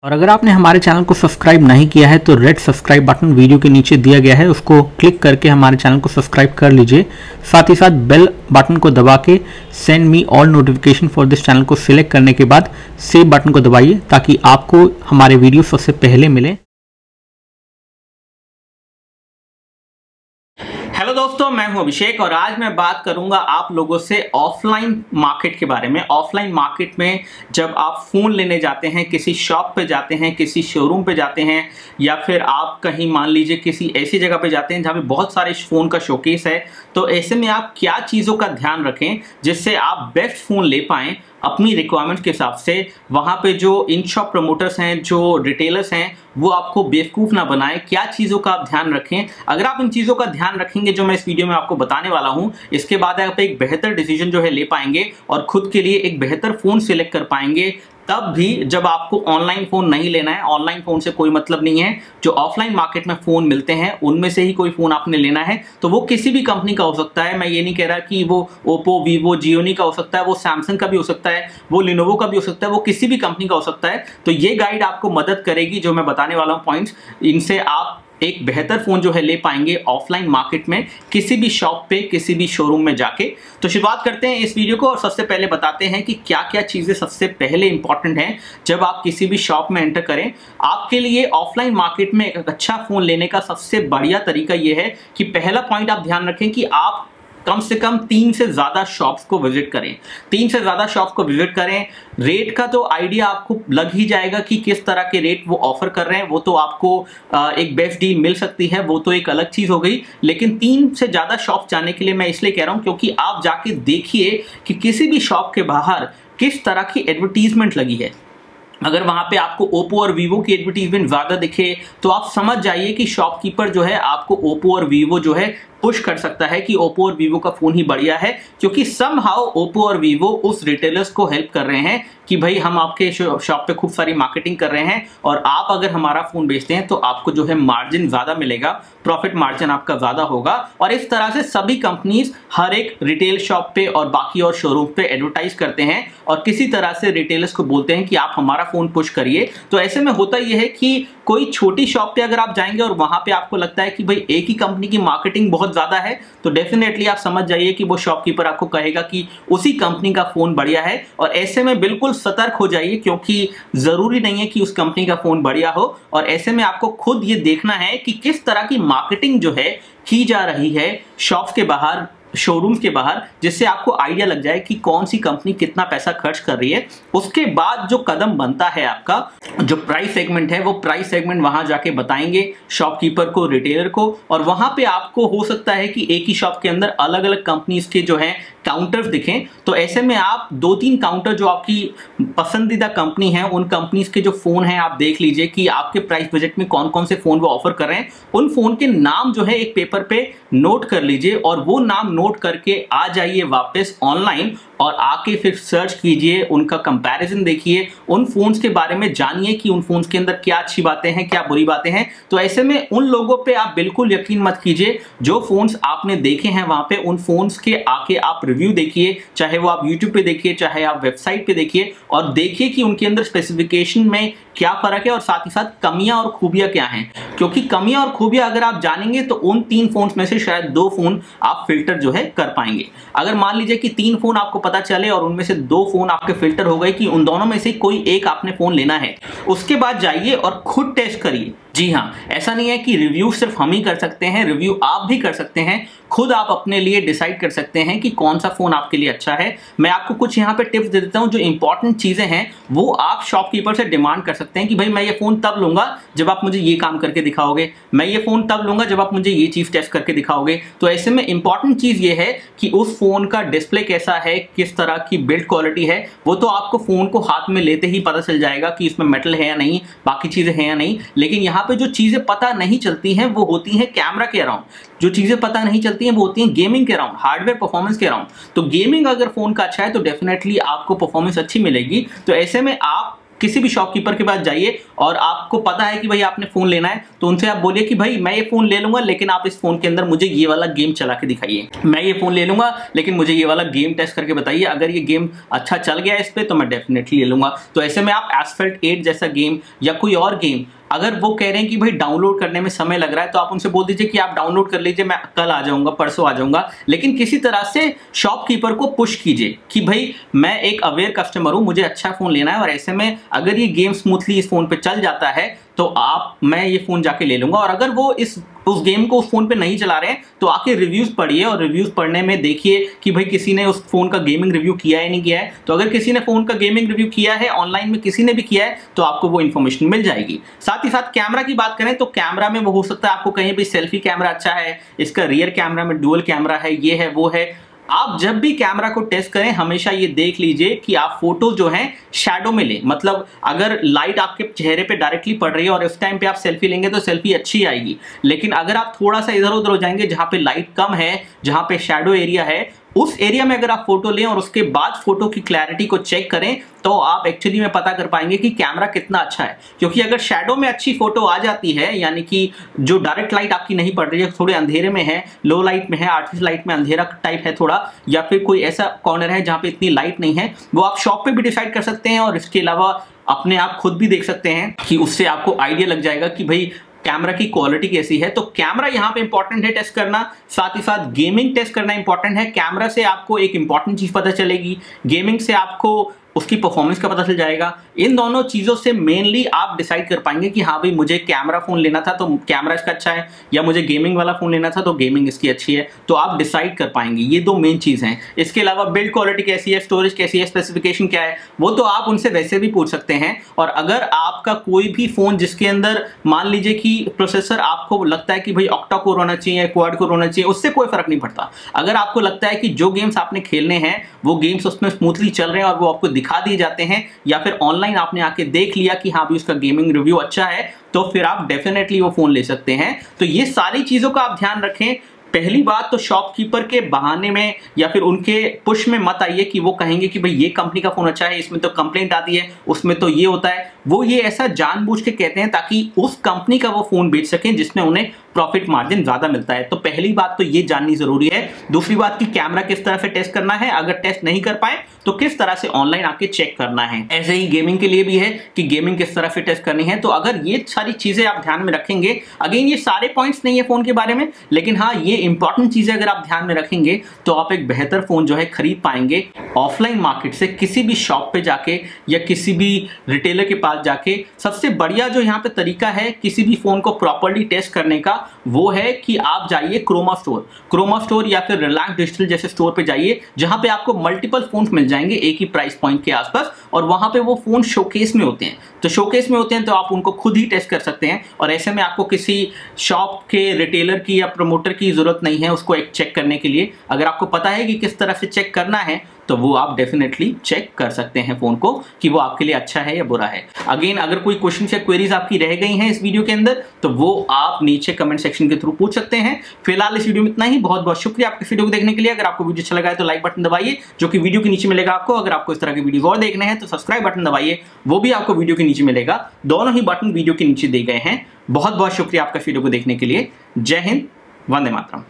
और अगर आपने हमारे चैनल को सब्सक्राइब नहीं किया है तो रेड सब्सक्राइब बटन वीडियो के नीचे दिया गया है, उसको क्लिक करके हमारे चैनल को सब्सक्राइब कर लीजिए। साथ ही साथ बेल बटन को दबा के send me all notification for this channel को सिलेक्ट करने के बाद सेव बटन को दबाइए ताकि आपको हमारे वीडियो सबसे पहले मिले। हेलो दोस्तों, मैं हूं अभिषेक और आज मैं बात करूंगा आप लोगों से ऑफलाइन मार्केट के बारे में। ऑफलाइन मार्केट में जब आप फ़ोन लेने जाते हैं, किसी शॉप पे जाते हैं, किसी शोरूम पे जाते हैं, या फिर आप कहीं मान लीजिए किसी ऐसी जगह पे जाते हैं जहाँ पे बहुत सारे फ़ोन का शोकेस है, तो ऐसे में आप क्या चीज़ों का ध्यान रखें जिससे आप बेस्ट फ़ोन ले पाएँ अपनी रिक्वायरमेंट के हिसाब से। वहाँ पे जो इन शॉप प्रमोटर्स हैं, जो रिटेलर्स हैं, वो आपको बेवकूफ़ ना बनाए। क्या चीज़ों का आप ध्यान रखें, अगर आप इन चीज़ों का ध्यान रखेंगे जो मैं इस वीडियो में आपको बताने वाला हूँ, इसके बाद आप एक बेहतर डिसीजन जो है ले पाएंगे और खुद के लिए एक बेहतर फ़ोन सिलेक्ट कर पाएंगे। तब भी जब आपको ऑनलाइन फ़ोन नहीं लेना है, ऑनलाइन फ़ोन से कोई मतलब नहीं है। जो ऑफलाइन मार्केट में फ़ोन मिलते हैं उनमें से ही कोई फ़ोन आपने लेना है, तो वो किसी भी कंपनी का हो सकता है। मैं ये नहीं कह रहा कि वो ओप्पो, वीवो, जियोनी का हो सकता है, वो सैमसंग का भी हो सकता है, वो लिनोवो का भी हो सकता है, वो किसी भी कंपनी का हो सकता है। तो ये गाइड आपको मदद करेगी, जो मैं बताने वाला हूँ पॉइंट्स, इनसे आप एक बेहतर फ़ोन जो है ले पाएंगे ऑफलाइन मार्केट में, किसी भी शॉप पे, किसी भी शोरूम में जाके। तो शुरुआत करते हैं इस वीडियो को और सबसे पहले बताते हैं कि क्या क्या चीज़ें सबसे पहले इंपॉर्टेंट हैं जब आप किसी भी शॉप में एंटर करें। आपके लिए ऑफलाइन मार्केट में एक अच्छा फ़ोन लेने का सबसे बढ़िया तरीका यह है कि पहला पॉइंट आप ध्यान रखें कि आप कम से कम 3 से ज़्यादा शॉप्स को विजिट करें। 3 से ज़्यादा शॉप्स को विजिट करें। रेट का तो आइडिया आपको लग ही जाएगा कि किस तरह के रेट वो ऑफर कर रहे हैं। वो तो आपको एक बेस्ट डील मिल सकती है, वो तो एक अलग चीज़ हो गई। लेकिन 3 से ज़्यादा शॉप जाने के लिए मैं इसलिए कह रहा हूँ क्योंकि आप जाके देखिए कि किसी भी शॉप के बाहर किस तरह की एडवर्टीजमेंट लगी है। अगर वहाँ पे आपको ओप्पो और वीवो की एडवर्टीजमेंट ज़्यादा दिखे तो आप समझ जाइए कि शॉपकीपर जो है आपको ओप्पो और वीवो जो है पुश कर सकता है कि ओप्पो और वीवो का फ़ोन ही बढ़िया है, क्योंकि समहाउ ओप्पो और वीवो उस रिटेलर्स को हेल्प कर रहे हैं कि भाई हम आपके शॉप पे खूब सारी मार्केटिंग कर रहे हैं और आप अगर हमारा फ़ोन बेचते हैं तो आपको जो है मार्जिन ज़्यादा मिलेगा, प्रॉफिट मार्जिन आपका ज़्यादा होगा। और इस तरह से सभी कंपनीज हर एक रिटेल शॉप पे और बाकी और शोरूम पे एडवर्टाइज करते हैं और किसी तरह से रिटेलर्स को बोलते हैं कि आप हमारा फ़ोन पुश करिए। तो ऐसे में होता यह है कि कोई छोटी शॉप पे अगर आप जाएंगे और वहाँ पे आपको लगता है कि भाई एक ही कंपनी की मार्केटिंग बहुत ज़्यादा है, तो डेफिनेटली आप समझ जाइए कि वो शॉपकीपर आपको कहेगा कि उसी कंपनी का फ़ोन बढ़िया है। और ऐसे में बिल्कुल सतर्क हो जाइए, क्योंकि ज़रूरी नहीं है कि उस कंपनी का फ़ोन बढ़िया हो। और ऐसे में आपको खुद ये देखना है कि किस तरह की मार्केटिंग जो है की जा रही है शॉप्स के बाहर, शोरूम्स के बाहर, जिससे आपको आइडिया लग जाए कि कौन सी कंपनी कितना पैसा खर्च कर रही है। उसके बाद जो कदम बनता है आपका, जो प्राइस सेगमेंट है, वो प्राइस सेगमेंट वहां जाके बताएंगे शॉपकीपर को, रिटेलर को। और वहां पे आपको हो सकता है कि एक ही शॉप के अंदर अलग अलग कंपनीज के जो है काउंटर्स दिखें। तो ऐसे में आप 2-3 काउंटर जो आपकी पसंदीदा कंपनी है, उन कंपनीज के जो फ़ोन हैं आप देख लीजिए कि आपके प्राइस बजट में कौन कौन से फ़ोन वो ऑफर कर रहे हैं। उन फ़ोन के नाम जो है एक पेपर पे नोट कर लीजिए और वो नाम नोट करके आ जाइए वापस ऑनलाइन और आके फिर सर्च कीजिए, उनका कंपैरिजन देखिए, उन फोन्स के बारे में जानिए कि उन फोन्स के अंदर क्या अच्छी बातें हैं, क्या बुरी बातें हैं। तो ऐसे में उन लोगों पे आप बिल्कुल यकीन मत कीजिए। जो फोन्स आपने देखे हैं वहां पे, उन फोन्स के आके आप रिव्यू देखिए, चाहे वो आप यूट्यूब पे देखिए, चाहे आप वेबसाइट पे देखिए, और देखिए कि उनके अंदर स्पेसिफिकेशन में क्या फर्क है और साथ ही साथ कमियां और खूबियां क्या हैं। क्योंकि कमियां और खूबियां अगर आप जानेंगे तो उन 3 फोन्स में से शायद 2 फोन आप फिल्टर जो है कर पाएंगे। अगर मान लीजिए कि 3 फोन आपको पता चले और उनमें से 2 फोन आपके फिल्टर हो गए कि उन दोनों में से कोई एक आपने फोन लेना है, उसके बाद जाइए और खुद टेस्ट करिए। जी हाँ, ऐसा नहीं है कि रिव्यू सिर्फ हम ही कर सकते हैं, रिव्यू आप भी कर सकते हैं। खुद आप अपने लिए डिसाइड कर सकते हैं कि कौन सा फोन आपके लिए अच्छा है। मैं आपको कुछ यहाँ पे टिप्स दे देता हूँ। जो इंपॉर्टेंट चीजें हैं वो आप शॉपकीपर से डिमांड कर सकते हैं कि भाई मैं ये फोन तब लूंगा जब आप मुझे ये काम करके दिखाओगे, मैं ये फोन तब लूंगा जब आप मुझे ये चीज टेस्ट करके दिखाओगे। तो ऐसे में इंपॉर्टेंट चीज ये है कि उस फोन का डिस्प्ले कैसा है, किस तरह की बिल्ड क्वालिटी है, वो तो आपको फोन को हाथ में लेते ही पता चल जाएगा कि इसमें मेटल है या नहीं, बाकी चीजें हैं या नहीं। लेकिन यहाँ पे जो चीजें पता नहीं चलती हैं वो होती हैं कैमरा के अराउंड। जो चीजें पता नहीं चलती हैं वो होती हैं गेमिंग के अराउंड, हार्डवेयर परफॉर्मेंस के अराउंड। तो गेमिंग अगर फोन का अच्छा है तो डेफिनेटली आपको परफॉर्मेंस अच्छी मिलेगी। तो ऐसे में आप किसी भी शॉपकीपर के पास जाइए और आपको पता है कि भाई आपने फोन लेना है, तो उनसे आप बोलिए कि भाई मैं ये फोन ले लूंगा, लेकिन आप इस फोन के अंदर मुझे ये वाला गेम चला के दिखाइए। मैं ये फोन ले लूंगा लेकिन मुझे ये वाला गेम टेस्ट करके बताइए, अगर ये गेम अच्छा चल गया इस पे तो मैं डेफिनेटली ले लूंगा। तो ऐसे में आप एस्फल्ट 8 जैसा गेम या कोई और गेम, अगर वो कह रहे हैं कि भाई डाउनलोड करने में समय लग रहा है, तो आप उनसे बोल दीजिए कि आप डाउनलोड कर लीजिए, मैं कल आ जाऊंगा, परसों आ जाऊंगा। लेकिन किसी तरह से शॉपकीपर को पुश कीजिए कि भाई मैं एक अवेयर कस्टमर हूं, मुझे अच्छा फोन लेना है, और ऐसे में अगर ये गेम स्मूथली इस फोन पे चल जाता है तो मैं ये फोन जाके ले लूंगा। और अगर वो उस गेम को उस फोन पे नहीं चला रहे हैं तो आके रिव्यूज पढ़िए, और रिव्यूज पढ़ने में देखिए कि भाई किसी ने उस फोन का गेमिंग रिव्यू किया है नहीं किया है। तो अगर किसी ने फोन का गेमिंग रिव्यू किया है, ऑनलाइन में किसी ने भी किया है, तो आपको वो इन्फॉर्मेशन मिल जाएगी। साथ ही साथ कैमरा की बात करें तो कैमरा में वो हो सकता है आपको कहीं भी सेल्फी कैमरा अच्छा है, इसका रियर कैमरा में डुअल कैमरा है, ये है वो है। आप जब भी कैमरा को टेस्ट करें हमेशा ये देख लीजिए कि आप फोटो जो है शैडो में लें, मतलब अगर लाइट आपके चेहरे पे डायरेक्टली पड़ रही है और इस टाइम पे आप सेल्फी लेंगे तो सेल्फी अच्छी आएगी। लेकिन अगर आप थोड़ा सा इधर उधर हो जाएंगे, जहां पे लाइट कम है, जहां पे शैडो एरिया है, उस एरिया में अगर आप फोटो लें और उसके बाद फोटो की क्लैरिटी को चेक करें, तो आप एक्चुअली में पता कर पाएंगे कि कैमरा कितना अच्छा है। क्योंकि अगर शैडो में अच्छी फोटो आ जाती है, यानी कि जो डायरेक्ट लाइट आपकी नहीं पड़ रही है, थोड़े अंधेरे में है, लो लाइट में है, आर्टिफिशियल लाइट में अंधेरा टाइप है थोड़ा, या फिर कोई ऐसा कॉर्नर है जहां पे इतनी लाइट नहीं है, वो आप शॉप पे भी डिसाइड कर सकते हैं। और इसके अलावा अपने आप खुद भी देख सकते हैं कि उससे आपको आइडिया लग जाएगा कि भाई कैमरा की क्वालिटी कैसी है। तो कैमरा यहाँ पे इंपॉर्टेंट है टेस्ट करना, साथ ही साथ गेमिंग टेस्ट करना इंपॉर्टेंट है। कैमरा से आपको एक इंपॉर्टेंट चीज पता चलेगी, गेमिंग से आपको उसकी परफॉर्मेंस का पता चल जाएगा। इन दोनों चीजों से मेनली आप डिसाइड कर पाएंगे कि हाँ भाई मुझे कैमरा फोन लेना था तो कैमरा इसका अच्छा है, या मुझे गेमिंग वाला फोन लेना था तो गेमिंग इसकी अच्छी है। तो आप डिसाइड कर पाएंगे, ये दो मेन चीज हैं। इसके अलावा बिल्ड क्वालिटी कैसी है, स्टोरेज कैसी है, स्पेसिफिकेशन क्या है, वो तो आप उनसे वैसे भी पूछ सकते हैं। और अगर आपका कोई भी फोन जिसके अंदर मान लीजिए कि प्रोसेसर आपको लगता है कि भाई ऑक्टा कोर होना चाहिए, क्वाड कोर होना चाहिए, उससे कोई फर्क नहीं पड़ता। अगर आपको लगता है कि जो गेम्स आपने खेलने हैं वो गेम्स उसमें स्मूथली चल रहे हैं और वो आपको दिखा दिए जाते हैं, या फिर ऑनलाइन आपने आके देख लिया कि हाँ भी उसका गेमिंग रिव्यू अच्छा है, तो फिर आप डेफिनेटली वो फोन ले सकते हैं। तो ये सारी चीजों का आप ध्यान रखें। पहली बात तो शॉपकीपर के बहाने में या फिर उनके पुश में मत आइए कि वो कहेंगे कि भाई ये कंपनी का फोन अच्छा है, इसमें तो कंप्लेंट आती है, उसमें तो ये होता है। वो ये ऐसा जानबूझ के कहते हैं ताकि उस कंपनी का वो फोन बेच सकें जिसमें उन्हें प्रॉफिट मार्जिन ज्यादा मिलता है। तो पहली बात तो ये जाननी जरूरी है। दूसरी बात कि कैमरा किस तरह से टेस्ट करना है, अगर टेस्ट नहीं कर पाए तो किस तरह से ऑनलाइन आके चेक करना है। ऐसे ही गेमिंग के लिए भी है कि गेमिंग किस तरह से टेस्ट करनी है। तो अगर ये सारी चीजें आप ध्यान में रखेंगे, अगेन ये सारे पॉइंट्स नहीं है फोन के बारे में, लेकिन हाँ ये इंपॉर्टेंट चीजें अगर आप ध्यान में रखेंगे तो आप एक बेहतर फोन जो है खरीद पाएंगे ऑफलाइन मार्केट से, किसी भी शॉप पे जाके या किसी भी रिटेलर के पास जाके। सबसे बढ़िया जो यहाँ पे तरीका है किसी भी फोन को प्रॉपर्ली टेस्ट करने का, वो है कि आप जाइए क्रोमा स्टोर या फिर रिलायंस डिजिटल जैसे स्टोर पे जाइए, जहां पे आपको मल्टीपल फोन मिल जाएंगे एक ही प्राइस पॉइंट के आसपास, और वहां पे वो फोन शोकेस में होते हैं। तो शोकेस में होते हैं तो आप उनको खुद ही टेस्ट कर सकते हैं, और ऐसे में आपको किसी शॉप के रिटेलर की या प्रमोटर की जरूरत नहीं है उसको एक चेक करने के लिए। अगर आपको पता है कि किस तरह से चेक करना है तो वो आप डेफिनेटली चेक कर सकते हैं फोन को कि वो आपके लिए अच्छा है या बुरा है। अगेन अगर कोई क्वेश्चन या क्वेरीज आपकी रह गई हैं इस वीडियो के अंदर तो वो आप नीचे कमेंट सेक्शन के थ्रू पूछ सकते हैं। फिलहाल इस वीडियो में इतना ही। बहुत बहुत शुक्रिया आपके वीडियो को देखने के लिए। अगर आपको वीडियो अच्छा लगा है तो लाइक बटन दबाइए जो कि वीडियो के नीचे मिलेगा आपको। अगर आपको इस तरह के वीडियो और देखने हैं तो सब्सक्राइब बटन दबाइए, वो भी आपको वीडियो के नीचे मिलेगा। दोनों ही बटन वीडियो के नीचे दिए गए हैं। बहुत बहुत शुक्रिया आपका वीडियो को देखने के लिए। जय हिंद, वंदे मातरम।